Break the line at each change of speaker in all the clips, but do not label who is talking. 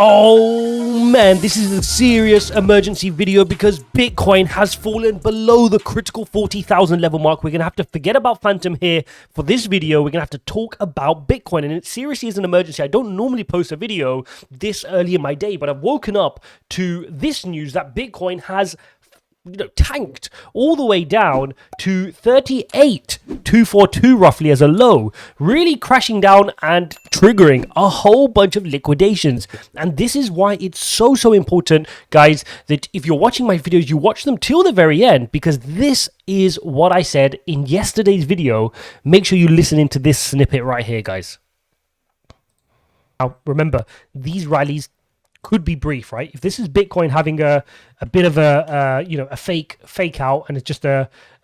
Oh man, this is a serious emergency video because Bitcoin has fallen below the critical 40,000 level mark. We're going to have to forget about Phantom here for this video. We're going to have to talk about Bitcoin, and it seriously is an emergency. I don't normally post a video this early in my day, but I've woken up to this news that Bitcoin has tanked all the way down to 38,242 roughly as a low, really crashing down and triggering a whole bunch of liquidations. And this is why it's so important, guys, that if you're watching my videos, you watch them till the very end, because this is what I said in yesterday's video. Make sure you listen into this snippet right here, guys. Now remember, these rallies could be brief, right? If this is Bitcoin having a bit of a fake out, and it's just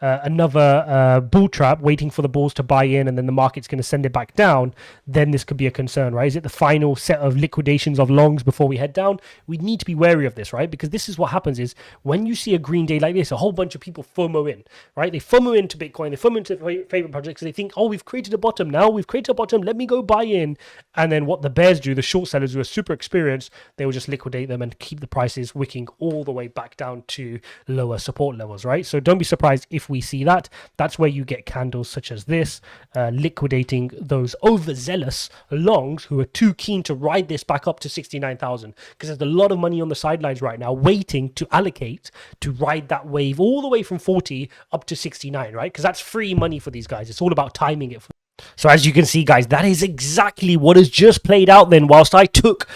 another bull trap waiting for the bulls to buy in, and then the market's going to send it back down, then this could be a concern, right? Is it the final set of liquidations of longs before we head down? We need to be wary of this, right? Because this is what happens is when you see a green day like this, a whole bunch of people FOMO in, right? They FOMO into Bitcoin, they FOMO into their favorite projects, and they think, oh, we've created a bottom now, let me go buy in. And then what the bears do, the short sellers who are super experienced, they will just liquidate them and keep the prices wicking all the way back down to lower support levels, right? So don't be surprised if we see that. That's where you get candles such as this, liquidating those overzealous longs who are too keen to ride this back up to 69,000, because there's a lot of money on the sidelines right now waiting to allocate to ride that wave all the way from 40 up to 69, right? Because that's free money for these guys. It's all about timing it. So as you can see, guys, that is exactly what has just played out then. Whilst I took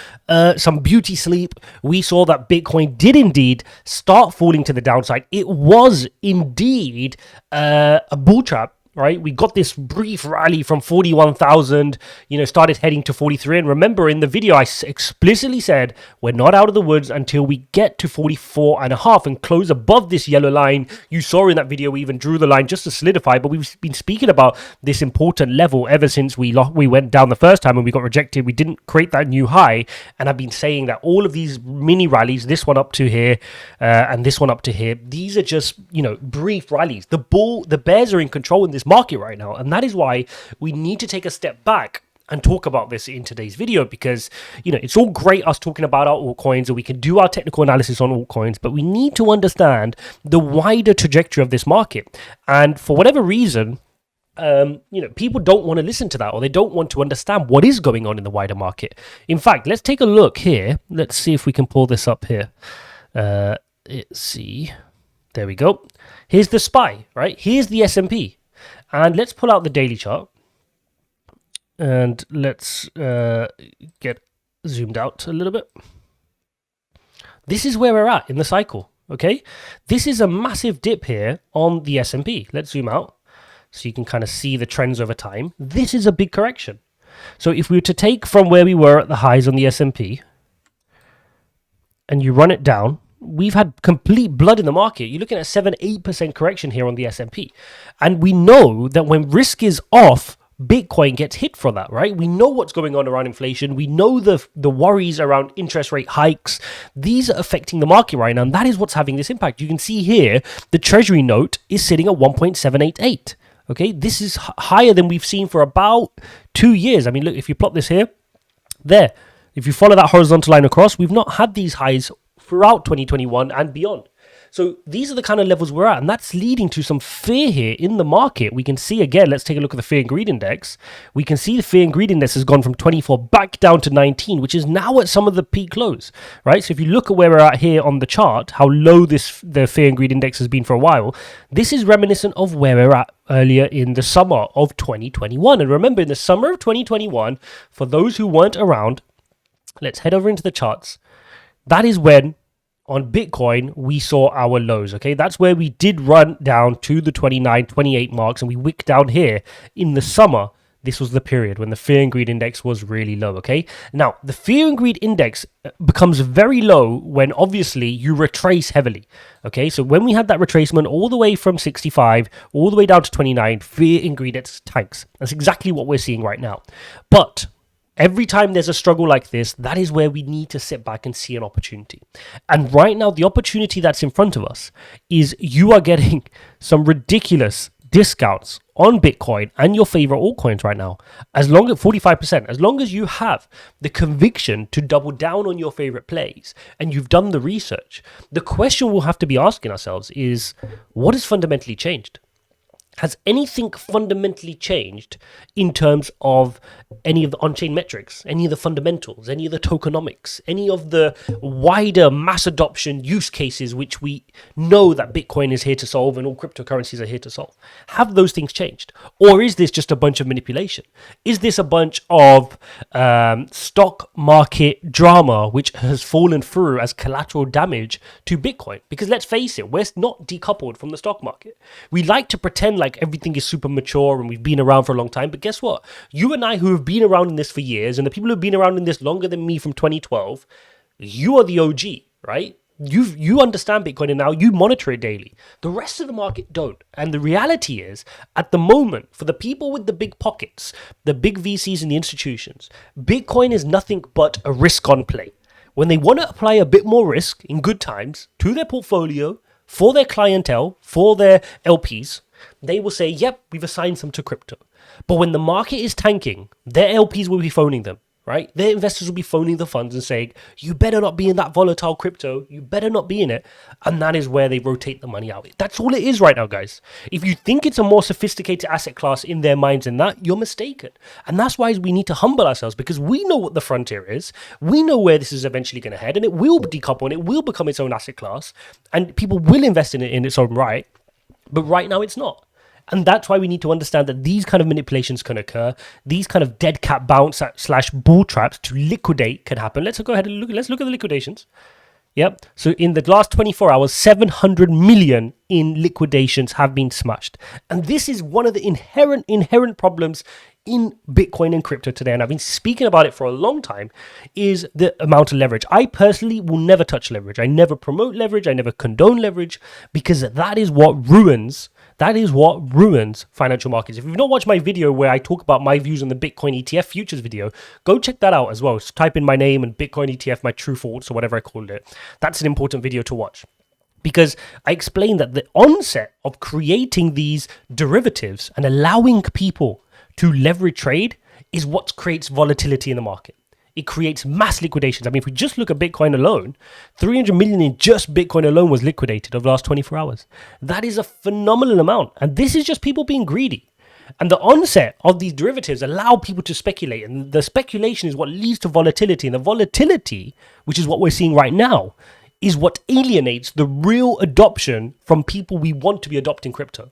some beauty sleep, we saw that Bitcoin did indeed start falling to the downside. It was indeed a bull trap, right? We got this brief rally from 41,000, started heading to 43. And remember, in the video, I explicitly said we're not out of the woods until we get to 44.5 and close above this yellow line. You saw in that video, we even drew the line just to solidify, but we've been speaking about this important level ever since we went down the first time and we got rejected. We didn't create that new high. And I've been saying that all of these mini rallies, this one up to here and this one up to here, these are just, brief rallies. The bears are in control in this market right now, and that is why we need to take a step back and talk about this in today's video, because it's all great us talking about our altcoins, and we can do our technical analysis on altcoins, but we need to understand the wider trajectory of this market. And for whatever reason, people don't want to listen to that, or they don't want to understand what is going on in the wider market. In fact, let's take a look here. Let's see if we can pull this up here. Let's see. There we go. Here's the SPY, right? Here's the S&P. And let's pull out the daily chart, and let's get zoomed out a little bit. This is where we're at in the cycle, okay? This is a massive dip here on the S&P. Let's zoom out so you can kind of see the trends over time. This is a big correction. So if we were to take from where we were at the highs on the S&P and you run it down, we've had complete blood in the market. You're looking at 7-8% correction here on the S&P. And we know that when risk is off, Bitcoin gets hit for that, right? We know what's going on around inflation. We know the worries around interest rate hikes. These are affecting the market right now, and that is what's having this impact. You can see here, the Treasury note is sitting at 1.788. Okay, this is higher than we've seen for about 2 years. I mean, look, if you plot this here, there. If you follow that horizontal line across, we've not had these highs throughout 2021 and beyond. So these are the kind of levels we're at, and that's leading to some fear here in the market. We can see, again, let's take a look at the fear and greed index. We can see the fear and greed index has gone from 24 back down to 19, which is now at some of the peak lows, right? So if you look at where we're at here on the chart, how low the fear and greed index has been for a while, this is reminiscent of where we're at earlier in the summer of 2021. And remember, in the summer of 2021, for those who weren't around, let's head over into the charts. That is when on Bitcoin we saw our lows, okay? That's where we did run down to the 29, 28 marks, and we wicked down here in the summer. This was the period when the fear and greed index was really low, okay? Now, the fear and greed index becomes very low when obviously you retrace heavily, okay? So when we had that retracement all the way from 65, all the way down to 29, fear and greed index tanks. That's exactly what we're seeing right now. But every time there's a struggle like this, that is where we need to sit back and see an opportunity. And right now, the opportunity that's in front of us is you are getting some ridiculous discounts on Bitcoin and your favorite altcoins right now, as long as 45%, as long as you have the conviction to double down on your favorite plays and you've done the research, the question we'll have to be asking ourselves is, what has fundamentally changed? Has anything fundamentally changed in terms of any of the on-chain metrics, any of the fundamentals, any of the tokenomics, any of the wider mass adoption use cases which we know that Bitcoin is here to solve and all cryptocurrencies are here to solve? Have those things changed? Or is this just a bunch of manipulation? Is this a bunch of stock market drama which has fallen through as collateral damage to Bitcoin? Because let's face it, we're not decoupled from the stock market. We like to pretend like everything is super mature and we've been around for a long time, but guess what? You and I, who have been around in this for years, and the people who have been around in this longer than me from 2012, you are the OG, right? You understand Bitcoin and now you monitor it daily. The rest of the market don't. And the reality is, at the moment, for the people with the big pockets, the big VCs and the institutions, Bitcoin is nothing but a risk on play. When they want to apply a bit more risk in good times to their portfolio, for their clientele, for their LPs, they will say, yep, we've assigned some to crypto. But when the market is tanking, their LPs will be phoning them, right? Their investors will be phoning the funds and saying, you better not be in that volatile crypto. You better not be in it. And that is where they rotate the money out. That's all it is right now, guys. If you think it's a more sophisticated asset class in their minds than that, you're mistaken. And that's why we need to humble ourselves, because we know what the frontier is. We know where this is eventually going to head, and it will decouple and it will become its own asset class. And people will invest in it in its own right. But right now it's not. And that's why we need to understand that these kind of manipulations can occur. These kind of dead cat bounce / bull traps to liquidate can happen. Let's go ahead and look at the liquidations. Yep. So in the last 24 hours, 700 million in liquidations have been smashed. And this is one of the inherent problems in Bitcoin and crypto today, and I've been speaking about it for a long time, is the amount of leverage. I personally will never touch leverage. I never promote leverage. I never condone leverage, because that is what ruins financial markets. If you've not watched my video where I talk about my views on the Bitcoin ETF futures video, go check that out as well. So type in my name and Bitcoin ETF, my true thoughts, or whatever I called it. That's an important video to watch, because I explained that the onset of creating these derivatives and allowing people to leverage trade is what creates volatility in the market. It creates mass liquidations. I mean, if we just look at Bitcoin alone, 300 million in just Bitcoin alone was liquidated over the last 24 hours. That is a phenomenal amount. And this is just people being greedy. And the onset of these derivatives allow people to speculate. And the speculation is what leads to volatility. And the volatility, which is what we're seeing right now, is what alienates the real adoption from people we want to be adopting crypto.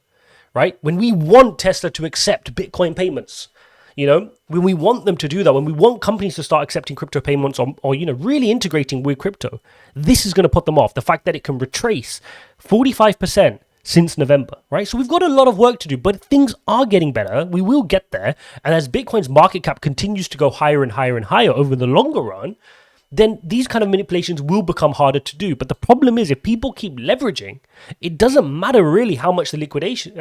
Right? When we want Tesla to accept Bitcoin payments, when we want them to do that, when we want companies to start accepting crypto payments or really integrating with crypto, this is going to put them off. The fact that it can retrace 45% since November, right? So we've got a lot of work to do, but things are getting better. We will get there. And as Bitcoin's market cap continues to go higher and higher and higher over the longer run, then these kind of manipulations will become harder to do. But the problem is, if people keep leveraging, it doesn't matter really how much the liquidation,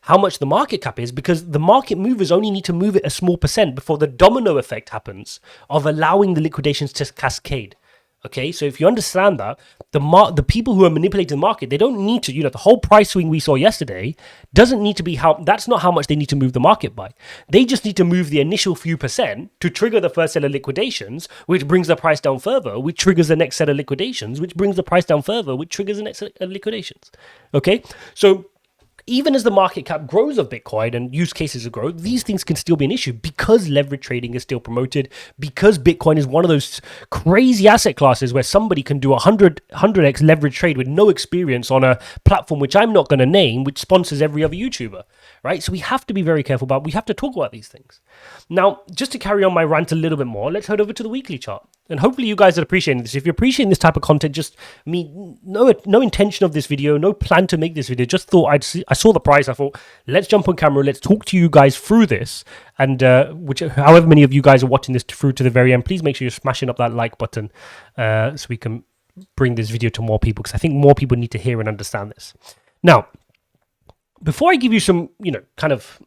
how much the market cap is, because the market movers only need to move it a small percent before the domino effect happens of allowing the liquidations to cascade. Okay, so if you understand that, the people who are manipulating the market, they don't need to, the whole price swing we saw yesterday doesn't need to be that's not how much they need to move the market by. They just need to move the initial few percent to trigger the first set of liquidations, which brings the price down further, which triggers the next set of liquidations, which brings the price down further, which triggers the next set of liquidations. Okay, so even as the market cap grows of Bitcoin and use cases grow, these things can still be an issue because leverage trading is still promoted, because Bitcoin is one of those crazy asset classes where somebody can do 100x leverage trade with no experience on a platform which I'm not going to name, which sponsors every other YouTuber, right? So we have to be very careful we have to talk about these things. Now, just to carry on my rant a little bit more, let's head over to the weekly chart. And hopefully you guys are appreciating this. If you're appreciating this type of content, just no intention of this video, no plan to make this video. Just thought I saw the price. I thought, let's jump on camera. Let's talk to you guys through this. And however many of you guys are watching this through to the very end, please make sure you're smashing up that like button so we can bring this video to more people, because I think more people need to hear and understand this. Now, before I give you some, kind of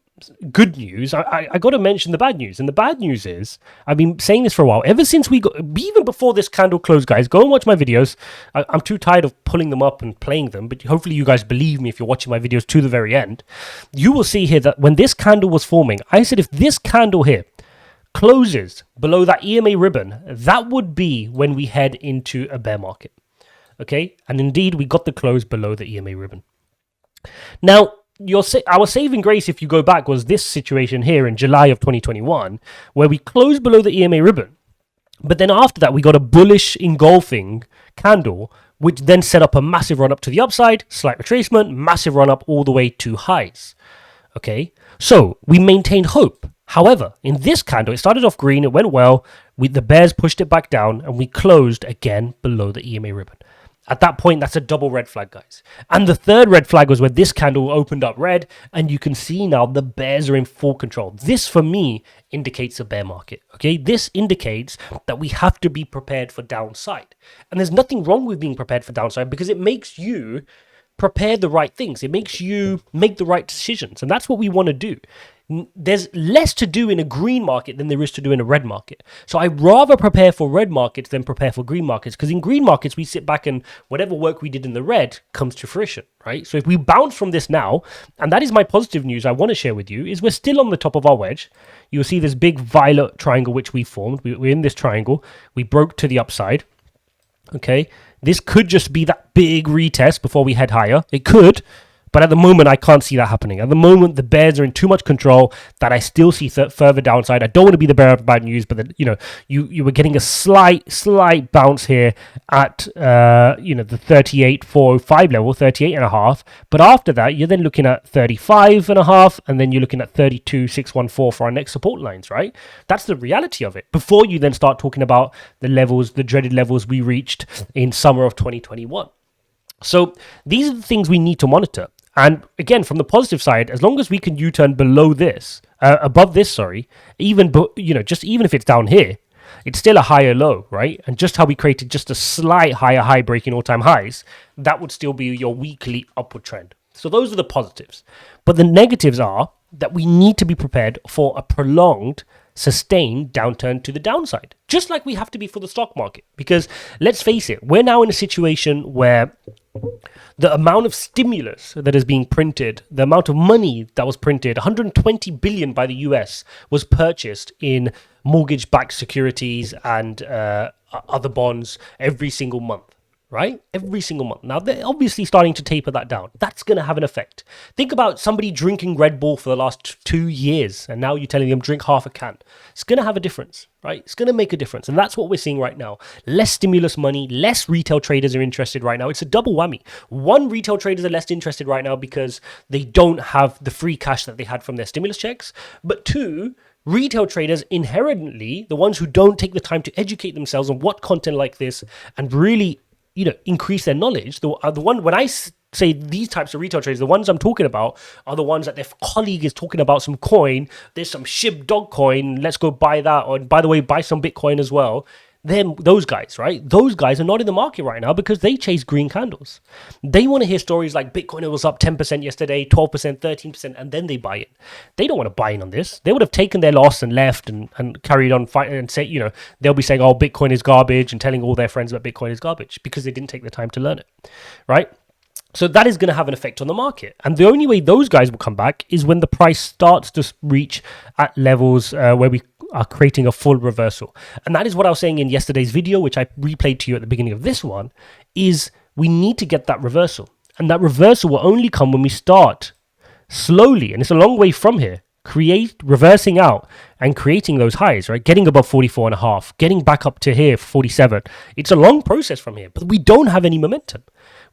good news, I got to mention the bad news. And the bad news is, I've been saying this for a while, ever since we got, even before this candle closed, guys, go and watch my videos. I'm too tired of pulling them up and playing them, but hopefully you guys believe me if you're watching my videos to the very end. You will see here that when this candle was forming, I said if this candle here closes below that EMA ribbon, that would be when we head into a bear market. Okay, and indeed we got the close below the EMA ribbon. Now, our saving grace, if you go back, was this situation here in July of 2021, where we closed below the EMA ribbon. But then after that, we got a bullish engulfing candle, which then set up a massive run up to the upside, slight retracement, massive run up all the way to highs. Okay, so we maintained hope. However, in this candle, it started off green, it went well, the bears pushed it back down, and we closed again below the EMA ribbon. At that point, that's a double red flag, guys. And the third red flag was where this candle opened up red, and you can see now the bears are in full control. This, for me, indicates a bear market, okay? This indicates that we have to be prepared for downside. And there's nothing wrong with being prepared for downside because it makes you prepare the right things. It makes you make the right decisions, and that's what we want to do. There's less to do in a green market than there is to do in a red market. So I'd rather prepare for red markets than prepare for green markets, because in green markets, we sit back and whatever work we did in the red comes to fruition, right? So if we bounce from this now, and that is my positive news I want to share with you, is we're still on the top of our wedge. You'll see this big violet triangle which we formed. We're in this triangle. We broke to the upside. Okay, this could just be that big retest before we head higher. It could, but at the moment, I can't see that happening. At the moment, the bears are in too much control that I still see further downside. I don't want to be the bearer of bad news, but you were getting a slight bounce here at the 38.405 level, 38.5. But after that, you're then looking at 35.5, and then you're looking at 32.614 for our next support lines, right? That's the reality of it. Before you then start talking about the levels, the dreaded levels we reached in summer of 2021. So these are the things we need to monitor. And again, from the positive side, as long as we can U-turn below this, above this, sorry, even if it's down here, it's still a higher low, right? And just how we created just a slight higher high breaking all-time highs, that would still be your weekly upward trend. So those are the positives. But the negatives are that we need to be prepared for a prolonged, sustained downturn to the downside, just like we have to be for the stock market. Because let's face it, we're now in a situation where the amount of stimulus that is being printed, the amount of money that was printed, 120 billion by the US was purchased in mortgage-backed securities and other bonds every single month. Right? Every single month. Now, they're obviously starting to taper that down. That's going to have an effect. Think about somebody drinking Red Bull for the last 2 years, and now you're telling them drink half a can. It's going to have a difference, right? It's going to make a difference. And that's what we're seeing right now. Less stimulus money, less retail traders are interested right now. It's a double whammy. One, retail traders are less interested right now because they don't have the free cash that they had from their stimulus checks. But two, retail traders inherently, the ones who don't take the time to educate themselves on what content like this and really increase their knowledge. The one when I say these types of retail traders, the ones I'm talking about are the ones that their colleague is talking about some coin. There's some SHIB dog coin. Let's go buy that. Or by the way, buy some Bitcoin as well. Then those guys, right? Those guys are not in the market right now because they chase green candles. They want to hear stories like Bitcoin was up 10% yesterday, 12%, 13%, and then they buy it. They don't want to buy in on this. They would have taken their loss and left and carried on fighting and say, they'll be saying, oh, Bitcoin is garbage and telling all their friends that Bitcoin is garbage because they didn't take the time to learn it, right? So that is going to have an effect on the market. And the only way those guys will come back is when the price starts to reach at levels where we are creating a full reversal. And that is what I was saying in yesterday's video, which I replayed to you at the beginning of this one, is we need to get that reversal. And that reversal will only come when we start slowly, and it's a long way from here, reversing out and creating those highs, right? Getting above 44.5, getting back up to here, 47. It's a long process from here, but we don't have any momentum.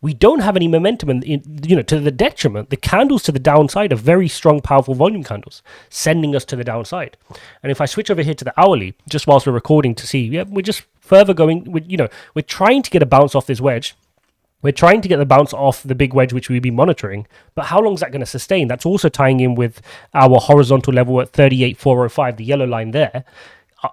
We don't have any momentum, and to the detriment. The candles to the downside are very strong, powerful volume candles, sending us to the downside. And if I switch over here to the hourly, just whilst we're recording to see, we're just further going. We're trying to get a bounce off this wedge. We're trying to get the bounce off the big wedge, which we've been monitoring. But how long is that going to sustain? That's also tying in with our horizontal level at 38.405, the yellow line there.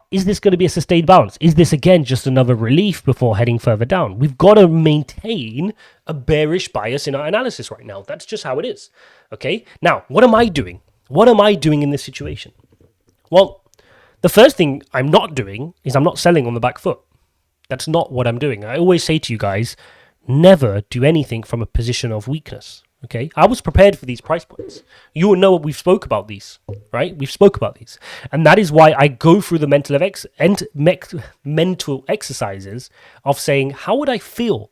Is this going to be a sustained bounce? Is this, again, just another relief before heading further down? We've got to maintain a bearish bias in our analysis right now. That's just how it is. Okay? Now, what am I doing? What am I doing in this situation? Well, the first thing I'm not doing is I'm not selling on the back foot. That's not what I'm doing. I always say to you guys, never do anything from a position of weakness. Okay, I was prepared for these price points. You will know what we've spoke about these, right? We've spoke about these, and that is why I go through the mental exercises of saying, how would I feel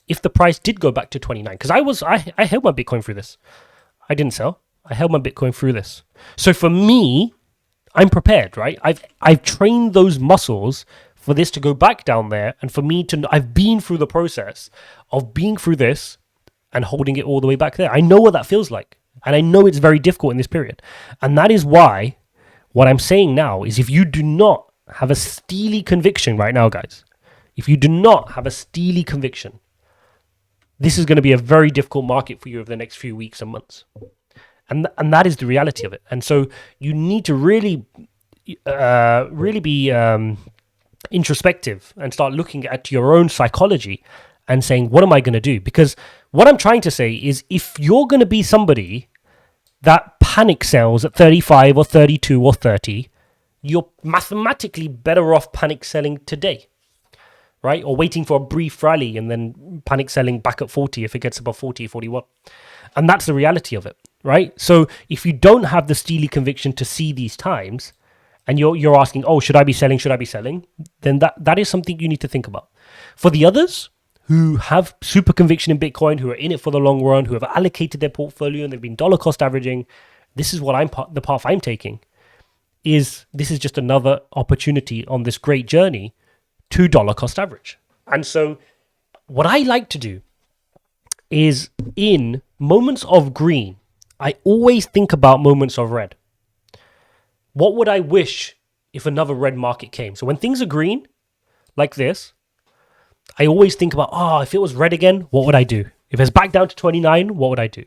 if the price did go back to 29? Because I held my Bitcoin through this. I didn't sell. I held my Bitcoin through this. So for me, I'm prepared, right? I've trained those muscles for this to go back down there, and for me to, I've been through the process of being through this and holding it all the way back there. I know what that feels like, and I know it's very difficult in this period. And that is why what I'm saying now is, if you do not have a steely conviction right now, guys, if you do not have a steely conviction, this is going to be a very difficult market for you over the next few weeks and months. And that is the reality of it. And so you need to really be introspective and start looking at your own psychology and saying, what am I going to do? Because what I'm trying to say is, if you're going to be somebody that panic sells at 35 or 32 or 30, you're mathematically better off panic selling today, right? Or waiting for a brief rally and then panic selling back at 40 if it gets above 40, 41. And that's the reality of it, right? So if you don't have the steely conviction to see these times, and you're asking, oh, should I be selling? Should I be selling? Then that is something you need to think about. For the others who have super conviction in Bitcoin, who are in it for the long run, who have allocated their portfolio and they've been dollar cost averaging, this is what the path I'm taking. This is just another opportunity on this great journey to dollar cost average. And so what I like to do is, in moments of green, I always think about moments of red. What would I wish if another red market came? So when things are green, like this, I always think about, if it was red again, what would I do? If it's back down to 29, what would I do?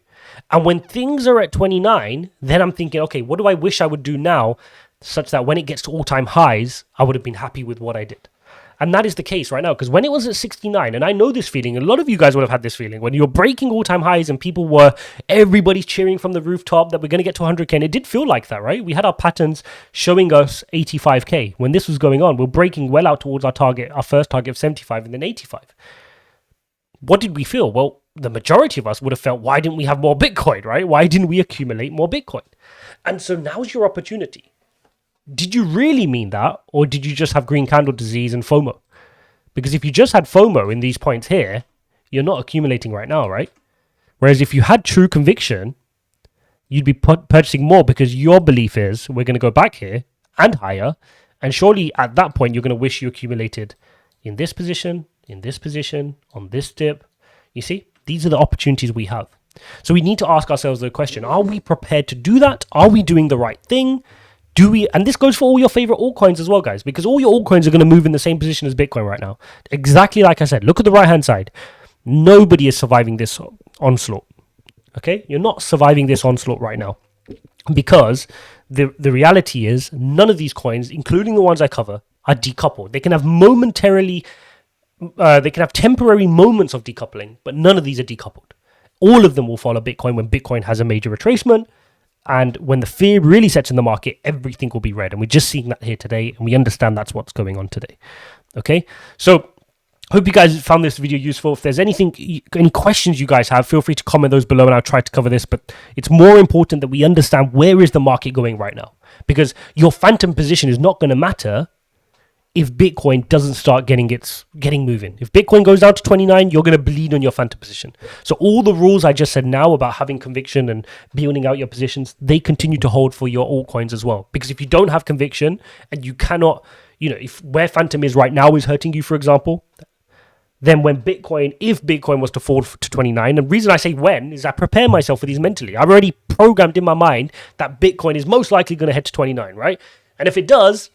And when things are at 29, then I'm thinking, okay, what do I wish I would do now, such that when it gets to all-time highs, I would have been happy with what I did. And that is the case right now, because when it was at 69, and I know this feeling, a lot of you guys would have had this feeling, when you're breaking all-time highs and everybody's cheering from the rooftop that we're going to get to 100K, and it did feel like that, right? We had our patterns showing us 85K. When this was going on, we're breaking well out towards our first target of 75 and then 85. What did we feel? Well, the majority of us would have felt, why didn't we have more Bitcoin, right? Why didn't we accumulate more Bitcoin? And so now's your opportunity. Did you really mean that, or did you just have green candle disease and FOMO? Because if you just had FOMO in these points here, you're not accumulating right now, right? Whereas if you had true conviction, you'd be purchasing more, because your belief is, we're going to go back here and higher. And surely at that point, you're going to wish you accumulated in this position, on this dip. You see, these are the opportunities we have. So we need to ask ourselves the question, are we prepared to do that? Are we doing the right thing? And this goes for all your favorite altcoins as well, guys, because all your altcoins are going to move in the same position as Bitcoin right now. Exactly like I said, look at the right-hand side. Nobody is surviving this onslaught. Okay? You're not surviving this onslaught right now, because the reality is none of these coins, including the ones I cover, are decoupled. They can have temporary moments of decoupling, but none of these are decoupled. All of them will follow Bitcoin when Bitcoin has a major retracement. And when the fear really sets in the market, everything will be red. And we're just seeing that here today. And we understand that's what's going on today. Okay. So hope you guys found this video useful. If there's any questions you guys have, feel free to comment those below and I'll try to cover this. But it's more important that we understand, where is the market going right now? Because your phantom position is not going to matter if Bitcoin doesn't start getting moving. If Bitcoin goes down to 29, you're going to bleed on your phantom position. So all the rules I just said now about having conviction and building out your positions, they continue to hold for your altcoins as well. Because if you don't have conviction and you cannot, if where phantom is right now is hurting you, for example, then if Bitcoin was to fall to 29, and the reason I say when is I prepare myself for these mentally. I've already programmed in my mind that Bitcoin is most likely going to head to 29, right? And if it does,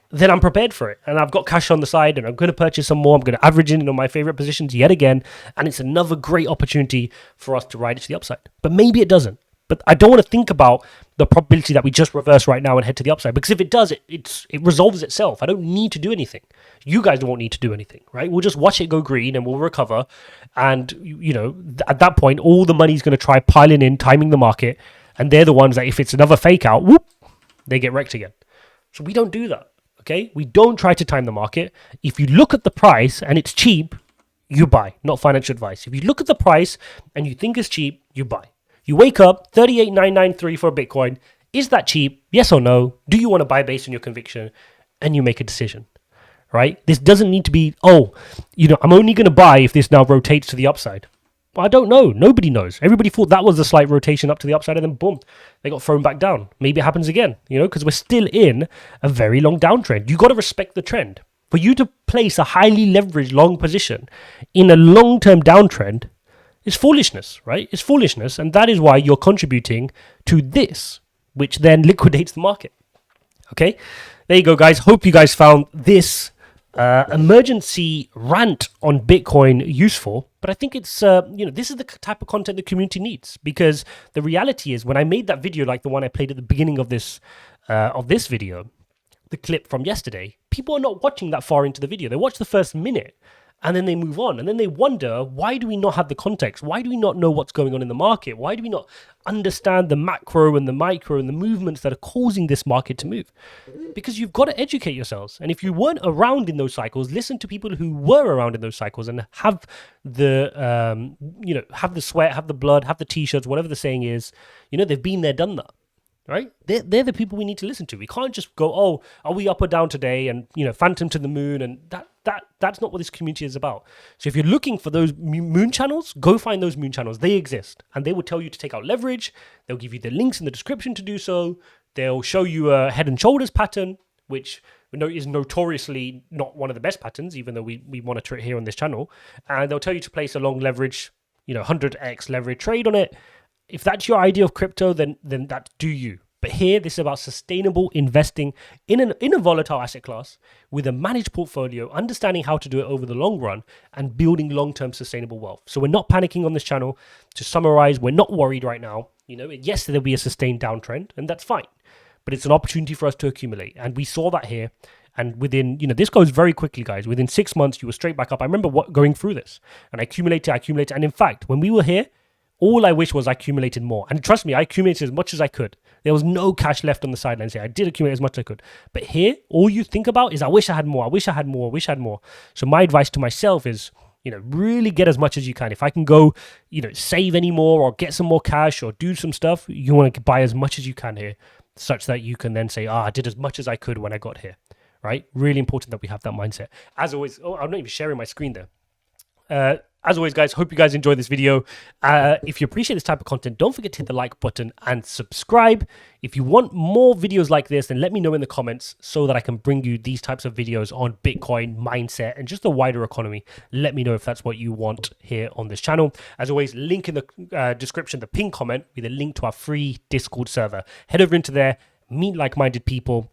then I'm prepared for it. And I've got cash on the side and I'm going to purchase some more. I'm going to average in on my favorite positions yet again. And it's another great opportunity for us to ride it to the upside. But maybe it doesn't. But I don't want to think about the probability that we just reverse right now and head to the upside. Because if it does, it resolves itself. I don't need to do anything. You guys won't need to do anything, right? We'll just watch it go green and we'll recover. And, at that point, all the money's going to try piling in, timing the market. And they're the ones that if it's another fake out, whoop, they get wrecked again. So we don't do that, okay? We don't try to time the market. If you look at the price and it's cheap, you buy, not financial advice. If you look at the price and you think it's cheap, you buy. You wake up, 38,993 for a Bitcoin. Is that cheap? Yes or no? Do you want to buy based on your conviction? And you make a decision, right? This doesn't need to be, I'm only going to buy if this now rotates to the upside. Well, I don't know. Nobody knows. Everybody thought that was a slight rotation up to the upside and then boom, they got thrown back down. Maybe it happens again, because we're still in a very long downtrend. You got to respect the trend. For you to place a highly leveraged long position in a long-term downtrend is foolishness, right? It's foolishness, and that is why you're contributing to this, which then liquidates the market. Okay? There you go, guys. Hope you guys found this emergency rant on Bitcoin useful, but I think it's, this is the type of content the community needs, because the reality is when I made that video, like the one I played at the beginning of this video, the clip from yesterday, people are not watching that far into the video. They watch the first minute and then they move on, and then they wonder, why do we not have the context? Why do we not know what's going on in the market? Why do we not understand the macro and the micro and the movements that are causing this market to move? Because you've got to educate yourselves. And if you weren't around in those cycles, listen to people who were around in those cycles and have the, have the sweat, have the blood, have the t-shirts, whatever the saying is. They've been there, done that. Right? They're the people we need to listen to. We can't just go, oh, are we up or down today? And, phantom to the moon. And that's not what this community is about. So if you're looking for those moon channels, go find those moon channels. They exist. And they will tell you to take out leverage. They'll give you the links in the description to do so. They'll show you a head and shoulders pattern, which we know is notoriously not one of the best patterns, even though we monitor it here on this channel. And they'll tell you to place a long leverage, 100x leverage trade on it. If that's your idea of crypto, then that's do you. But here, this is about sustainable investing in a volatile asset class with a managed portfolio, understanding how to do it over the long run and building long-term sustainable wealth. So we're not panicking on this channel. To summarize, we're not worried right now. Yes, there'll be a sustained downtrend, and that's fine. But it's an opportunity for us to accumulate. And we saw that here. And within, this goes very quickly, guys. Within 6 months, you were straight back up. I remember going through this. And I accumulated. And in fact, when we were here, all I wish was I accumulated more. And trust me, I accumulated as much as I could. There was no cash left on the sidelines here. I did accumulate as much as I could. But here, all you think about is, I wish I had more. I wish I had more. I wish I had more. So my advice to myself is, really get as much as you can. If I can go, save any more or get some more cash or do some stuff, you want to buy as much as you can here, such that you can then say, I did as much as I could when I got here, right? Really important that we have that mindset. As always, I'm not even sharing my screen there. As always, guys, hope you guys enjoyed this video. If you appreciate this type of content, don't forget to hit the like button and subscribe. If you want more videos like this, then let me know in the comments so that I can bring you these types of videos on Bitcoin, mindset, and just the wider economy. Let me know if that's what you want here on this channel. As always, link in the description, the pinned comment with a link to our free Discord server. Head over into there, meet like-minded people.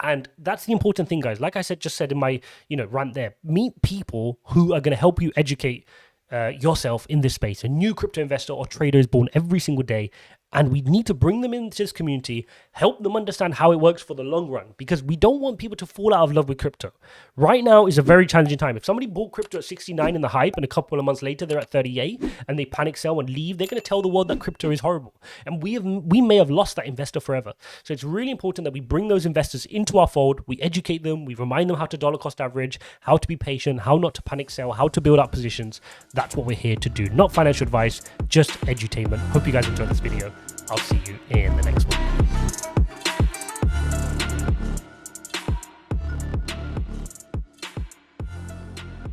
And that's the important thing, guys. Like I just said in my, rant there, meet people who are going to help you educate yourself in this space. A new crypto investor or trader is born every single day, and we need to bring them into this community, help them understand how it works for the long run, because we don't want people to fall out of love with crypto. Right now is a very challenging time. If somebody bought crypto at 69 in the hype and a couple of months later they're at 38 and they panic sell and leave, they're going to tell the world that crypto is horrible. And we may have lost that investor forever. So it's really important that we bring those investors into our fold. We educate them. We remind them how to dollar cost average, how to be patient, how not to panic sell, how to build up positions. That's what we're here to do. Not financial advice, just edutainment. Hope you guys enjoyed this video. I'll see you in the next one.